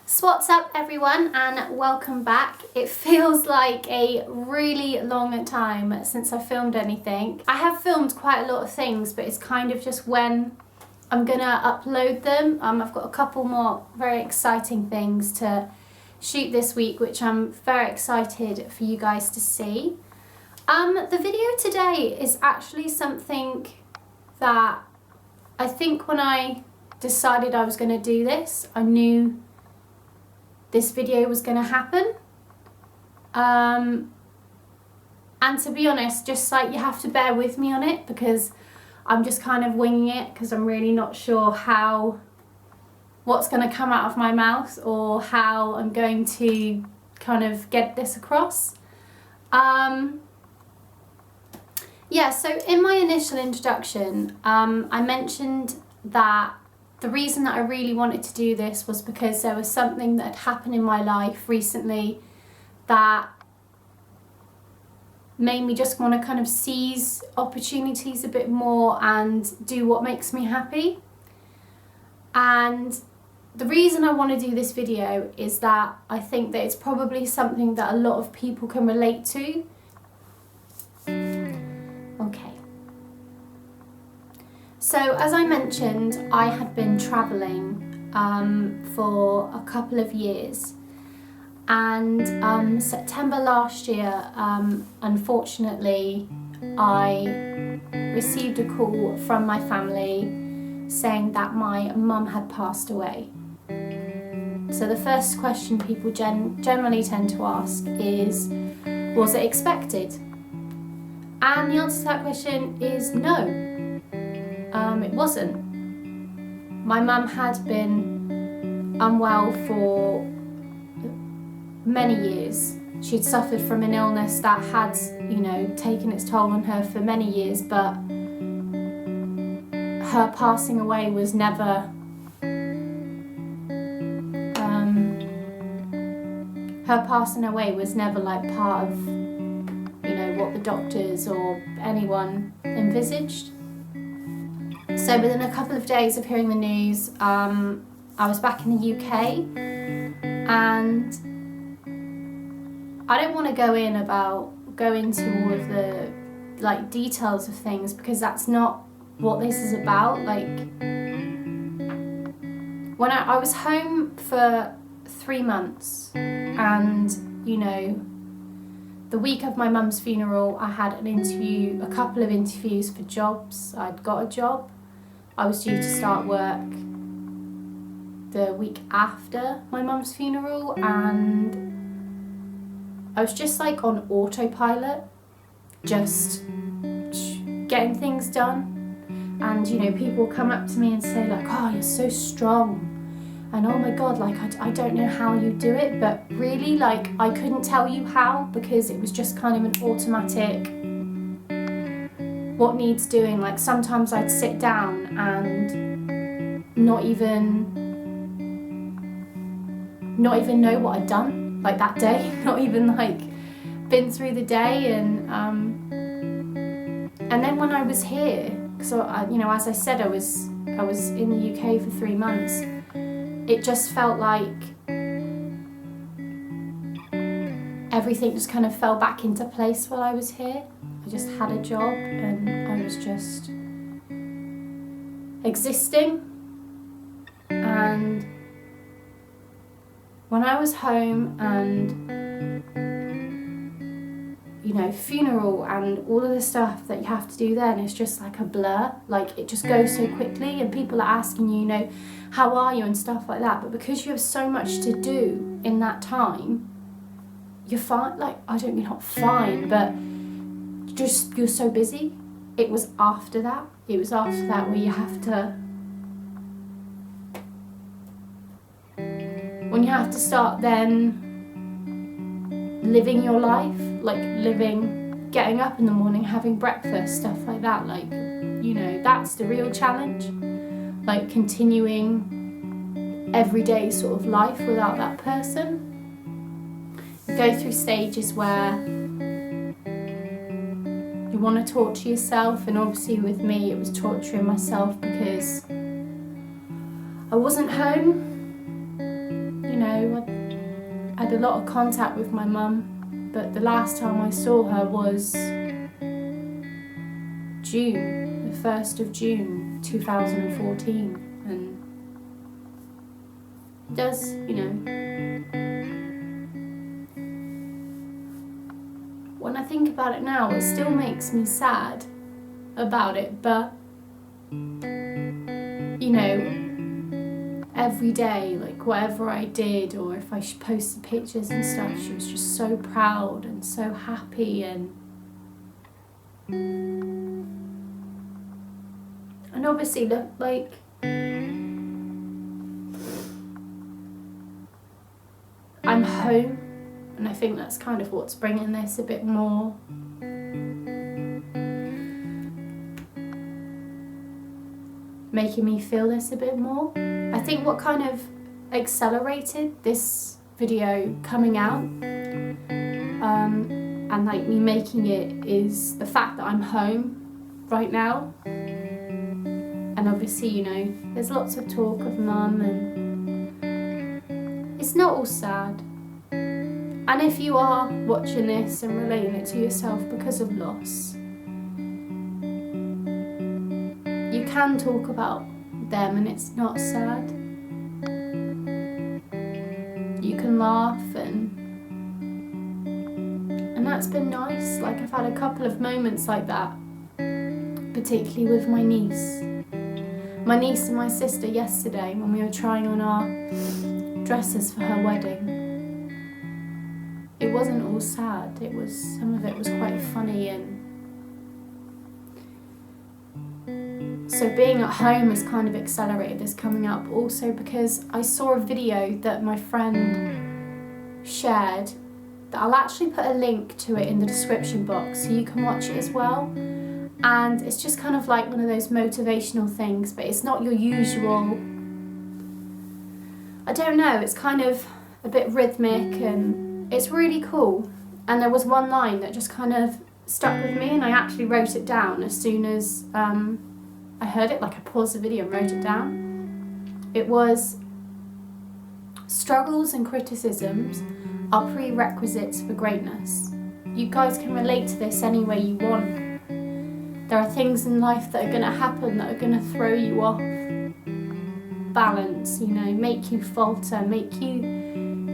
What's up everyone, and welcome back. It feels like a really long time since I filmed anything. I have filmed quite a lot of things, but it's kind of just when I'm gonna upload them. I've got a couple more very exciting things to shoot this week, which I'm very excited for you guys to see. The video today is actually something that I think when I decided I was gonna do this, I knew this video was going to happen, and to be honest, just like you have to bear with me on it because I'm just kind of winging it because I'm really not sure what's going to come out of my mouth or how I'm going to kind of get this across. Yeah, so in my initial introduction, I mentioned that the reason that I really wanted to do this was because there was something that had happened in my life recently that made me just want to kind of seize opportunities a bit more and do what makes me happy. And the reason I want to do this video is that I think that it's probably something that a lot of people can relate to. Okay. So as I mentioned, I had been travelling for a couple of years, and September last year, unfortunately, I received a call from my family saying that my mum had passed away. So the first question people generally tend to ask is, was it expected? And the answer to that question is no. It wasn't. My mum had been unwell for many years. She'd suffered from an illness that had, taken its toll on her for many years, but her passing away was never like part of, what the doctors or anyone envisaged. So within a couple of days of hearing the news, I was back in the UK, and I don't want to go into all of the details of things because that's not what this is about. When I was home for 3 months, and the week of my mum's funeral, I had a couple of interviews for jobs. I'd got a job. I was due to start work the week after my mum's funeral, and I was just on autopilot, just getting things done. And people come up to me and say oh, you're so strong, and oh my god, I don't know how you do it, but really I couldn't tell you how, because it was just kind of an automatic what needs doing. Sometimes I'd sit down and not even know what I'd done that day, not even been through the day. And then when I was here, so as I said, I was in the UK for 3 months, it just felt like everything just kind of fell back into place while I was here. I just had a job and I was just existing. And when I was home, and funeral and all of the stuff that you have to do then, it's just a blur. It just goes so quickly, and people are asking you, how are you and stuff like that. But because you have so much to do in that time, you're fine. I don't mean not fine, but you're so busy. It was after that where you have to start then living your life, getting up in the morning, having breakfast, stuff like that. That's the real challenge. Continuing everyday sort of life without that person. You go through stages where you want to torture yourself, and obviously with me it was torturing myself because I wasn't home. know, I had a lot of contact with my mum, but the last time I saw her was June, the 1st of June 2014, and it does, you know, when I think about it now, it still makes me sad about it, but, you know, every day, like whatever I did, or if I posted pictures and stuff, she was just so proud and so happy, and obviously, look, like, I'm home, and I think that's kind of what's bringing this a bit more. Making me feel this a bit more. I think what kind of accelerated this video coming out and like me making it is the fact that I'm home right now. And obviously, you know, there's lots of talk of mum, and it's not all sad. And if you are watching this and relating it to yourself because of loss, you can talk about them and it's not sad. You can laugh, and that's been nice. Like, I've had a couple of moments like that, particularly with my niece. My niece and my sister yesterday, when we were trying on our dresses for her wedding. It wasn't all sad, some of it was quite funny, and so being at home has kind of accelerated this coming up, also because I saw a video that my friend shared that I'll actually put a link to it in the description box so you can watch it as well. And it's just kind of like one of those motivational things, but it's not your usual, I don't know, it's kind of a bit rhythmic and it's really cool. And there was one line that just kind of stuck with me, and I actually wrote it down as soon as I heard it. Like, I paused the video and wrote it down. It was, struggles and criticisms are prerequisites for greatness. You guys can relate to this any way you want. There are things in life that are going to happen that are going to throw you off balance, you know, make you falter, make you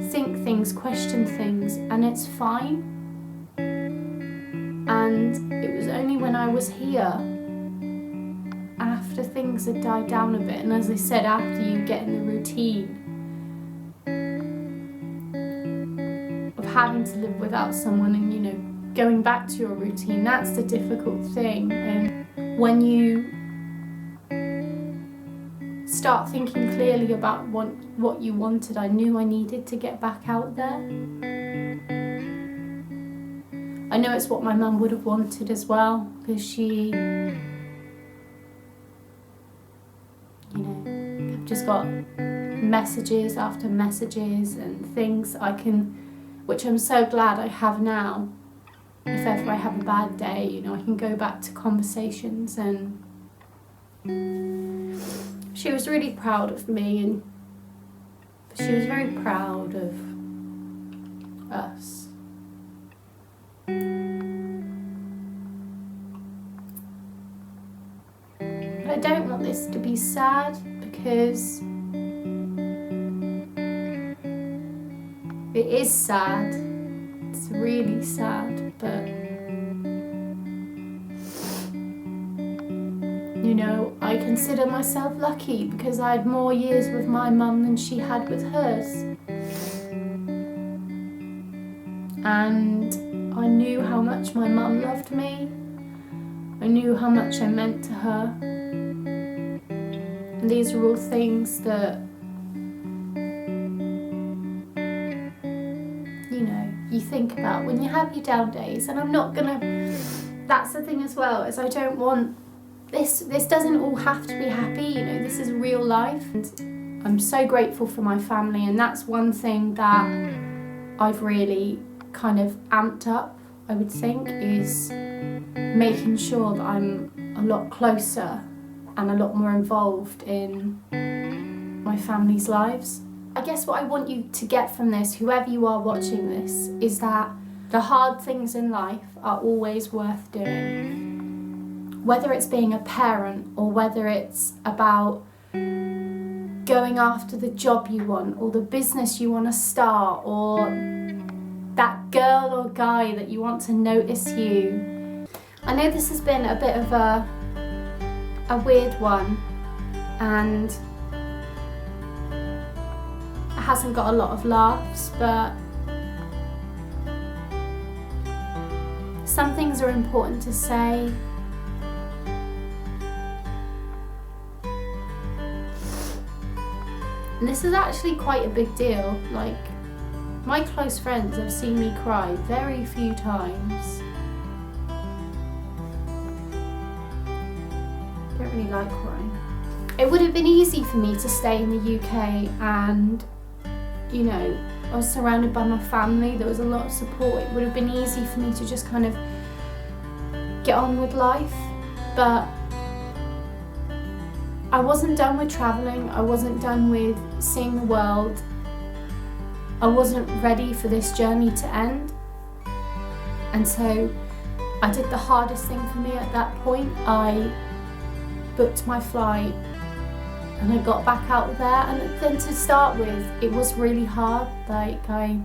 think things, question things, and it's fine. And it was only when I was here, after things had died down a bit, and as I said, after you get in the routine of having to live without someone and, you know, going back to your routine, that's the difficult thing. And when you start thinking clearly about what you wanted, I knew I needed to get back out there. I know it's what my mum would have wanted as well, because she, you know, I've just got messages after messages and things which I'm so glad I have now. If ever I have a bad day, you know, I can go back to conversations, and she was really proud of me, and she was very proud of us. But I don't want this to be sad, because it is sad. It's really sad, but you know, I consider myself lucky because I had more years with my mum than she had with hers. And I knew how much my mum loved me. I knew how much I meant to her. And these are all things that, you know, you think about when you have your down days. And I'm not gonna, that's the thing as well, is I don't want, this doesn't all have to be happy, you know, this is real life. And I'm so grateful for my family, and that's one thing that I've really kind of amped up, I would think, is making sure that I'm a lot closer and a lot more involved in my family's lives. I guess what I want you to get from this, whoever you are watching this, is that the hard things in life are always worth doing. Whether it's being a parent, or whether it's about going after the job you want, or the business you want to start, or that girl or guy that you want to notice you. I know this has been a bit of a weird one, and it hasn't got a lot of laughs, but some things are important to say. And this is actually quite a big deal. Like, my close friends have seen me cry very few times. I don't really like crying. It would have been easy for me to stay in the UK and, you know, I was surrounded by my family, there was a lot of support. It would have been easy for me to just kind of get on with life, but I wasn't done with travelling, I wasn't done with seeing the world. I wasn't ready for this journey to end. And so I did the hardest thing for me at that point. I booked my flight and I got back out there, and then to start with, it was really hard. Like, I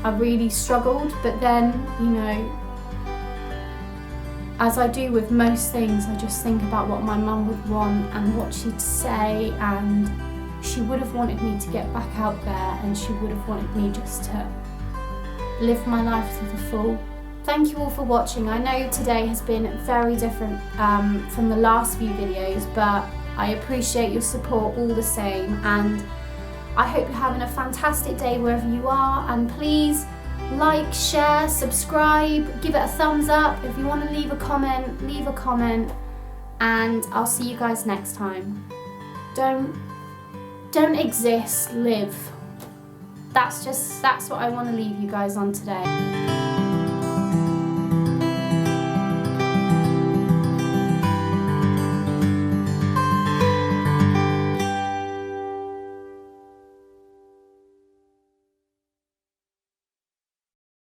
really struggled, but then, you know, as I do with most things, I just think about what my mum would want and what she'd say, and she would have wanted me to get back out there, and she would have wanted me just to live my life to the full. Thank you all for watching. I know today has been very different from the last few videos, but I appreciate your support all the same, and I hope you're having a fantastic day wherever you are, and please like, share, subscribe, give it a thumbs up. If you want to leave a comment, and I'll see you guys next time. Don't exist, live. That's what I want to leave you guys on today.